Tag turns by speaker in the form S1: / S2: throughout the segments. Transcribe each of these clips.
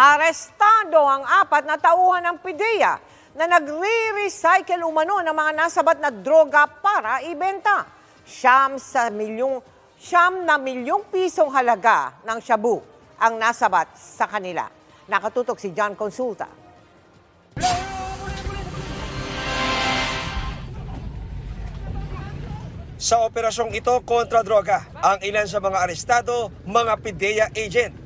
S1: Arestado ang 4 na tauhan ng PIDEA na nagre-recycle umano ng mga nasabat na droga para ibenta. Siyam na milyong pisong halaga ng shabu ang nasabat sa kanila. Nakatutok si John Consulta.
S2: Sa operasyong ito kontra droga, ang ilan sa mga arestado, mga PIDEA agent.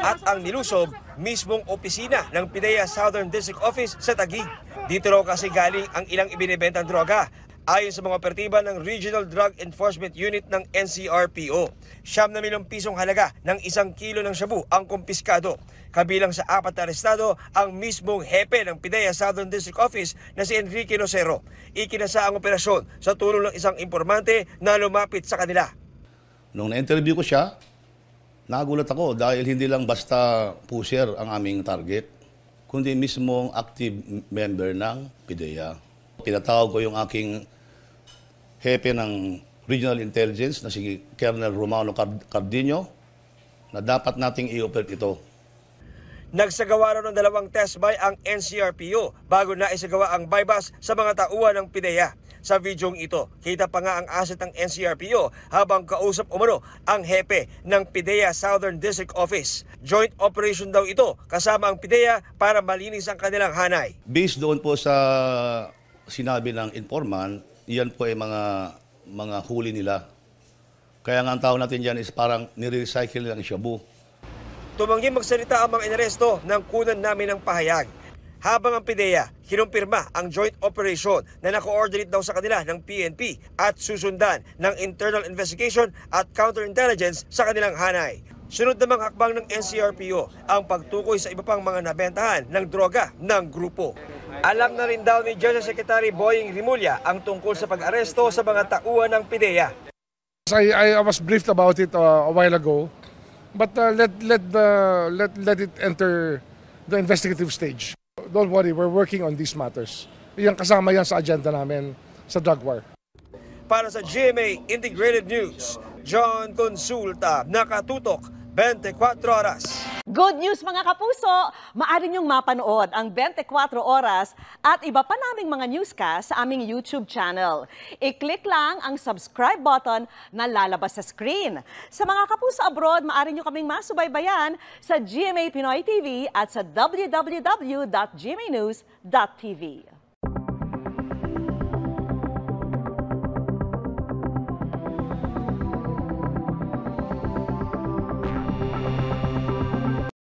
S2: At ang nilusob, mismong opisina ng PIDEA Southern District Office sa Taguig. Dito raw kasi galing ang ilang ibinibentang droga. Ayon sa mga operatiba ng Regional Drug Enforcement Unit ng NCRPO, 9 milyong pisong halaga ng 1 kilo ng shabu ang kumpiskado. Kabilang sa 4 na arestado ang mismong hepe ng PIDEA Southern District Office na si Enrique Nocero. Ikinasa ang operasyon sa tulong ng isang informante na lumapit sa kanila.
S3: Nung na-interview ko siya, nagulat ako dahil hindi lang basta pusher ang aming target, kundi mismong active member ng PIDEA. Tinatawag ko yung aking hepe ng Regional Intelligence na si Colonel Romano Cardino na dapat nating i-operate ito.
S2: Nagsagawa raw ng 2 test buy ang NCRPO bago na isagawa ang bypass sa mga tauhan ng PIDEA. Sa videong ito, kita pa nga ang asset ng NCRPO habang kausap umano ang hepe ng PIDEA Southern District Office. Joint operation daw ito kasama ang PIDEA para malinis ang kanilang hanay.
S3: Based doon po sa sinabi ng informant, yan po ay mga huli nila. Kaya nga ang tawag natin dyan is parang nire-recycle lang shabu.
S2: Tumanggi magsalita ang mga inaresto nang kunan namin ng pahayag. Habang ang PIDEA, kinumpirma ang joint operation na nako-coordinate daw sa kanila ng PNP at susundan ng internal investigation at counterintelligence sa kanilang hanay. Sunod namang hakbang ng NCRPO ang pagtukoy sa iba pang mga nabentahan ng droga ng grupo. Alam na rin daw ni Justice Secretary Boying Rimulya ang tungkol sa pag-aresto sa mga tauhan ng PIDEA.
S4: I was briefed about it a while ago, but let it enter the investigative stage. Don't worry, we're working on these matters. Kasama yan sa agenda namin sa drug war.
S2: Para sa GMA Integrated News, John Consulta, nakatutok 24 oras.
S5: Good news mga kapuso! Maaari niyong mapanood ang 24 oras at iba pa naming mga newscast sa aming YouTube channel. I-click lang ang subscribe button na lalabas sa screen. Sa mga kapuso abroad, maaari niyo kaming masubaybayan sa GMA Pinoy TV at sa www.gmanews.tv.